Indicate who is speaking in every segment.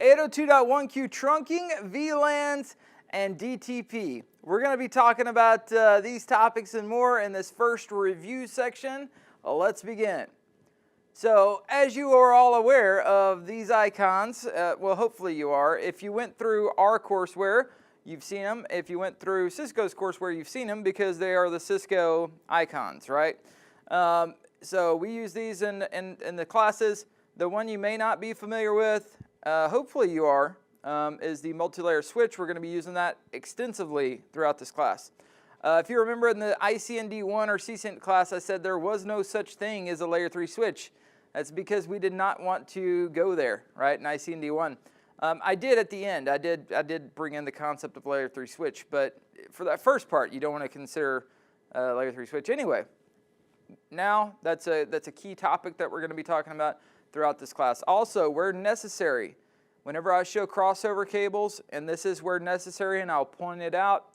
Speaker 1: 802.1Q trunking, VLANs, and DTP. We're going to be talking about these topics and more in this first review section. Let's begin. So, as you are all aware of these icons, well, hopefully you are. If you went through our courseware, you've seen them. If you went through Cisco's courseware, you've seen them because they are the Cisco icons, right? So we use these in the classes. The one you may not be familiar with, hopefully you are, is the multi-layer switch. We're going to be using that extensively throughout this class. If you remember in the ICND1 or CCNP class, I said there was no such thing as a layer 3 switch. That's because we did not want to go there, right, in ICND1. I did at the end. I did bring in the concept of layer 3 switch, but for that first part, you don't want to consider layer 3 switch anyway. Now, that's a key topic that we're going to be talking about throughout this class. Also, where necessary, whenever I show crossover cables, and this is where necessary, and I'll point it out,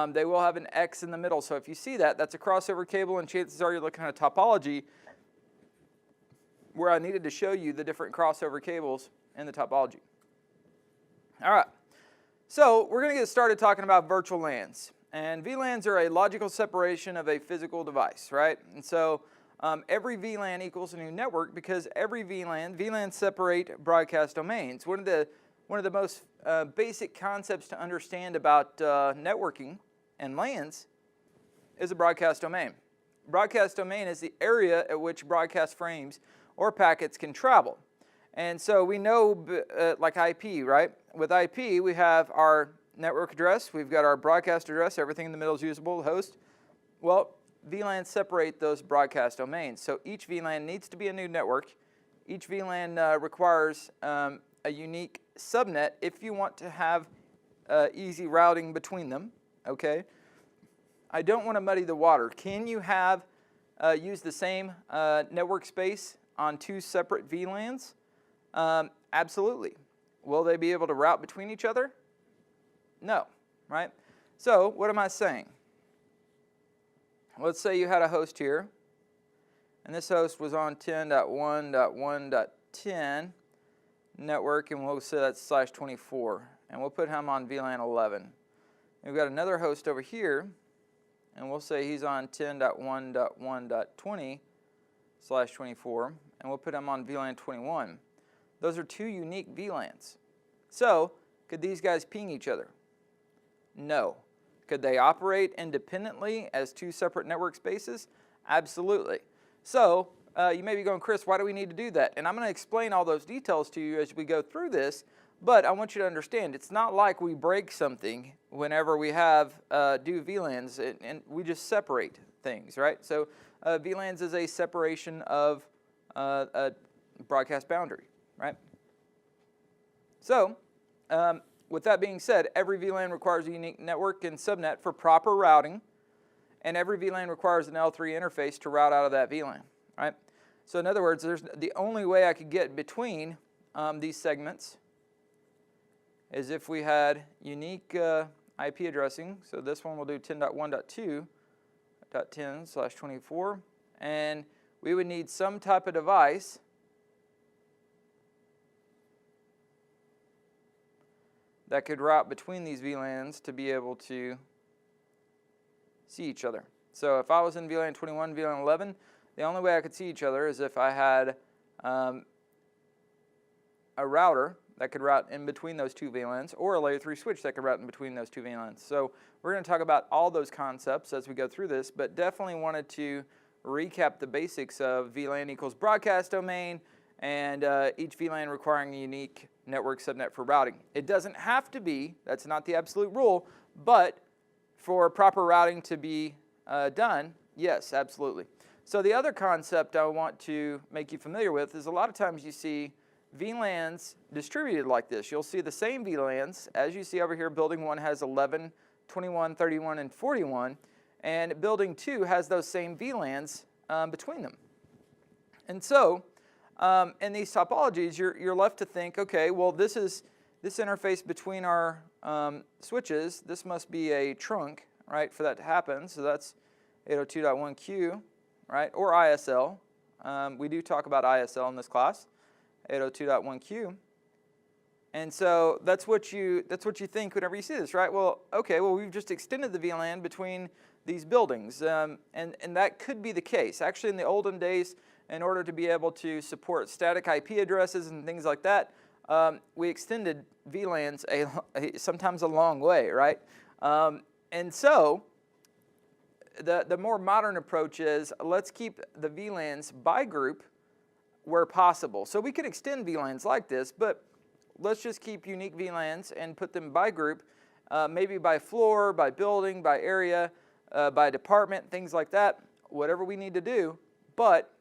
Speaker 1: they will have an X in the middle. So if you see that, that's a crossover cable, and chances are you're looking at a topology where I needed to show you the different crossover cables in the topology. All right, so we're going to get started talking about virtual LANs. And VLANs are a logical separation of a physical device, right? And so every VLAN equals a new network because every VLANs separate broadcast domains. One of the most basic concepts to understand about networking and LANs is a broadcast domain. Broadcast domain is the area at which broadcast frames or packets can travel. And so we know, like IP, right? With IP, we have our network address, we've got our broadcast address, everything in the middle is usable, the host. Well, VLANs separate those broadcast domains. So each VLAN needs to be a new network. Each VLAN requires a unique subnet if you want to have easy routing between them, okay? I don't want to muddy the water. Can you have use the same network space on two separate VLANs? Absolutely. Will they be able to route between each other? No, right? So what am I saying? Let's say you had a host here, and this host was on 10.1.1.10 network, and we'll say that's /24, and we'll put him on VLAN 11. We've got another host over here, and we'll say he's on 10.1.1.20/24, and we'll put him on VLAN 21. Those are two unique VLANs. So, could these guys ping each other? No. Could they operate independently as two separate network spaces? Absolutely. So, you may be going, Chris, why do we need to do that? And I'm going to explain all those details to you as we go through this, but I want you to understand it's not like we break something whenever we have do VLANs, and we just separate things, right? So, VLANs is a separation of a broadcast boundary, right? So, with that being said, every VLAN requires a unique network and subnet for proper routing, and every VLAN requires an L3 interface to route out of that VLAN, right? So in other words, the only way I could get between these segments is if we had unique IP addressing. So this one will do 10.1.2.10/24, and we would need some type of device that could route between these VLANs to be able to see each other. So if I was in VLAN 21, VLAN 11, the only way I could see each other is if I had a router that could route in between those two VLANs, or a layer 3 switch that could route in between those two VLANs. So we're going to talk about all those concepts as we go through this, but definitely wanted to recap the basics of VLAN equals broadcast domain, and each VLAN requiring a unique network subnet for routing. It doesn't have to be, that's not the absolute rule, but for proper routing to be done, yes, absolutely. So the other concept I want to make you familiar with is a lot of times you see VLANs distributed like this. You'll see the same VLANs, as you see over here, building 1 has 11, 21, 31, and 41, and building 2 has those same VLANs between them. And so, in these topologies, you're left to think, okay, well, this interface between our switches, this must be a trunk, right, for that to happen. So that's 802.1Q, right, or ISL. We do talk about ISL in this class, 802.1Q. And so that's what you think whenever you see this, right? Well, okay, well we've just extended the VLAN between these buildings, and that could be the case. Actually, in the olden days, in order to be able to support static IP addresses and things like that, we extended VLANs sometimes a long way, right? And so the more modern approach is let's keep the VLANs by group where possible. So we could extend VLANs like this, but let's just keep unique VLANs and put them by group, maybe by floor, by building, by area, by department, things like that, whatever we need to do. But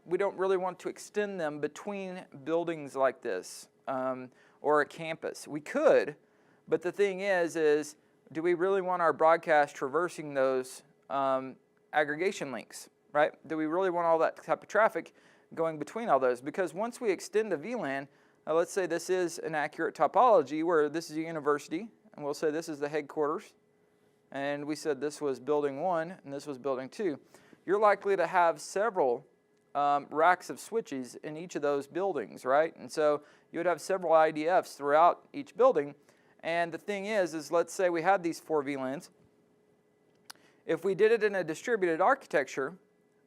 Speaker 1: we don't really want to extend them between buildings like this or a campus. We could, but the thing is do we really want our broadcast traversing those aggregation links, right? Do we really want all that type of traffic going between all those? Because once we extend the VLAN, let's say this is an accurate topology where this is a university, and we'll say this is the headquarters, and we said this was building 1 and this was building 2. You're likely to have several racks of switches in each of those buildings, right? And so you would have several IDFs throughout each building. And the thing is let's say we had these 4 VLANs. If we did it in a distributed architecture,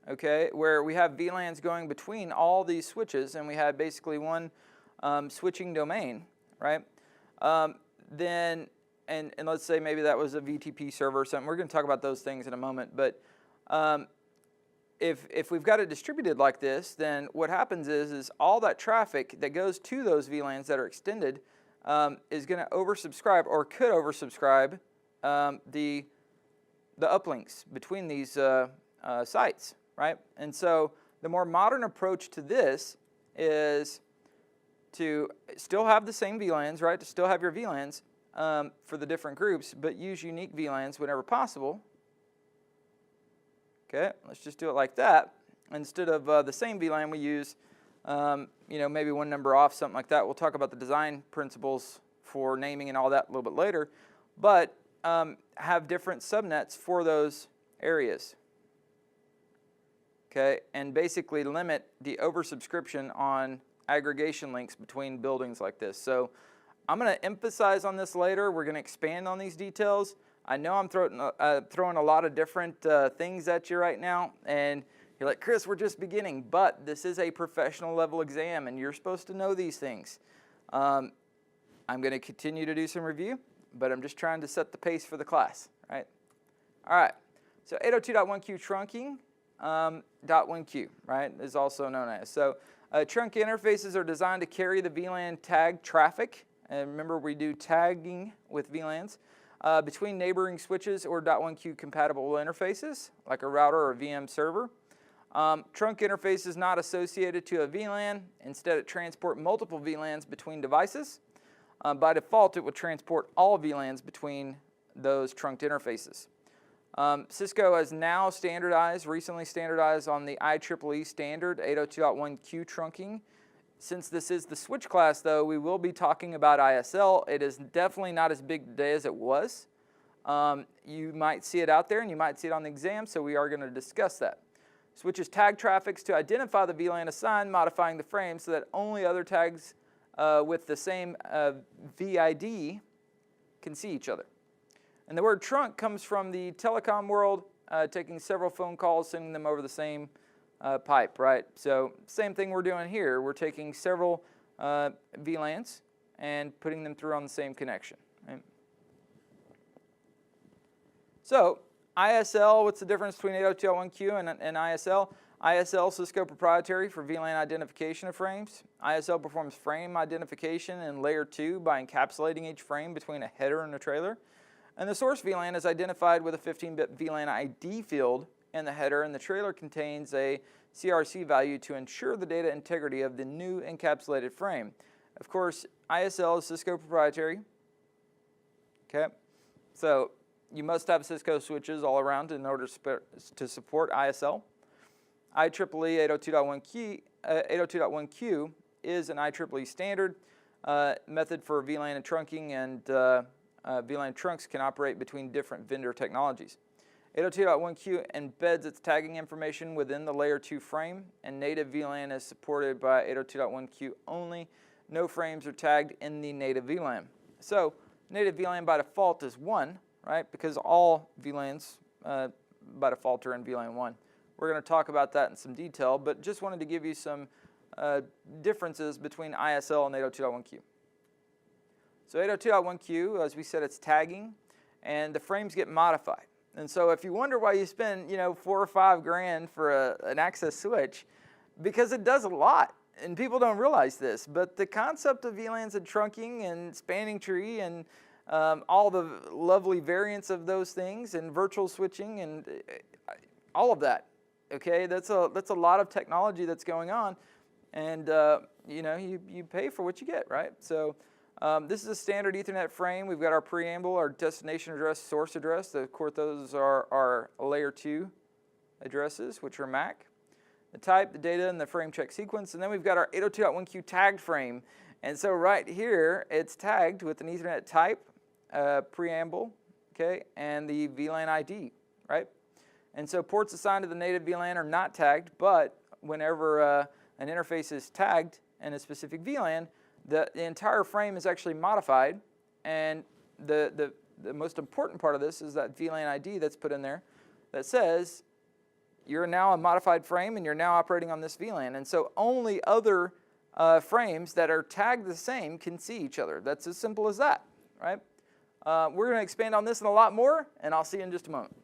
Speaker 1: okay, where we have VLANs going between all these switches and we had basically one switching domain, right? Then, and let's say maybe that was a VTP server or something. We're going to talk about those things in a moment. But if we've got it distributed like this, then what happens is all that traffic that goes to those VLANs that are extended is going to oversubscribe or could oversubscribe the uplinks between these sites, right? And so the more modern approach to this is to still have the same VLANs, right? To still have your VLANs for the different groups, but use unique VLANs whenever possible. Okay, let's just do it like that. Instead of the same VLAN, we use, maybe one number off, something like that. We'll talk about the design principles for naming and all that a little bit later. But have different subnets for those areas. Okay, and basically limit the oversubscription on aggregation links between buildings like this. So I'm going to emphasize on this later. We're going to expand on these details. I know I'm throwing a lot of different things at you right now, and you're like, Chris, we're just beginning, but this is a professional level exam, and you're supposed to know these things. I'm going to continue to do some review, but I'm just trying to set the pace for the class, right? All right, so 802.1q trunking, .1q, right, is also known as. So trunk interfaces are designed to carry the VLAN tag traffic, and remember we do tagging with VLANs, between neighboring switches or .1q compatible interfaces, like a router or a VM server. Trunk interface is not associated to a VLAN. Instead, it transports multiple VLANs between devices. By default, it will transport all VLANs between those trunked interfaces. Cisco has now recently standardized on the IEEE standard 802.1q trunking. Since this is the switch class, though, we will be talking about ISL. It is definitely not as big today as it was. You might see it out there, and you might see it on the exam, so we are going to discuss that. Switches tag traffics to identify the VLAN assigned, modifying the frame so that only other tags with the same VID can see each other. And the word trunk comes from the telecom world, taking several phone calls, sending them over the same pipe, right? So same thing we're doing here. We're taking several VLANs and putting them through on the same connection. Right? So ISL, what's the difference between 802.1q and ISL? ISL, Cisco proprietary for VLAN identification of frames. ISL performs frame identification in layer 2 by encapsulating each frame between a header and a trailer. And the source VLAN is identified with a 15-bit VLAN ID field in the header, and the trailer contains a CRC value to ensure the data integrity of the new encapsulated frame. Of course, ISL is Cisco proprietary. Okay, so you must have Cisco switches all around in order to support ISL. IEEE 802.1q is an IEEE standard method for VLAN and trunking, and VLAN trunks can operate between different vendor technologies. 802.1q embeds its tagging information within the layer 2 frame, and native VLAN is supported by 802.1q only. no frames are tagged in the native VLAN. So native VLAN by default is 1, right? Because all VLANs by default are in VLAN 1. We're going to talk about that in some detail, but just wanted to give you some differences between ISL and 802.1q. So 802.1q, as we said, it's tagging, and the frames get modified. And so if you wonder why you spend, $4 or $5 grand for an access switch, because it does a lot, and people don't realize this. But the concept of VLANs and trunking and spanning tree and all the lovely variants of those things and virtual switching and all of that, okay, that's a lot of technology that's going on, and you pay for what you get, right? So this is a standard Ethernet frame. We've got our preamble, our destination address, source address. Of course, those are our layer 2 addresses, which are MAC. The type, the data, and the frame check sequence. And then we've got our 802.1q tagged frame. And so right here, it's tagged with an Ethernet type, preamble, okay, and the VLAN ID, right? And so ports assigned to the native VLAN are not tagged, but whenever an interface is tagged in a specific VLAN, the entire frame is actually modified, and the most important part of this is that VLAN ID that's put in there that says you're now a modified frame and you're now operating on this VLAN. And so only other frames that are tagged the same can see each other. That's as simple as that, right? We're going to expand on this and a lot more, and I'll see you in just a moment.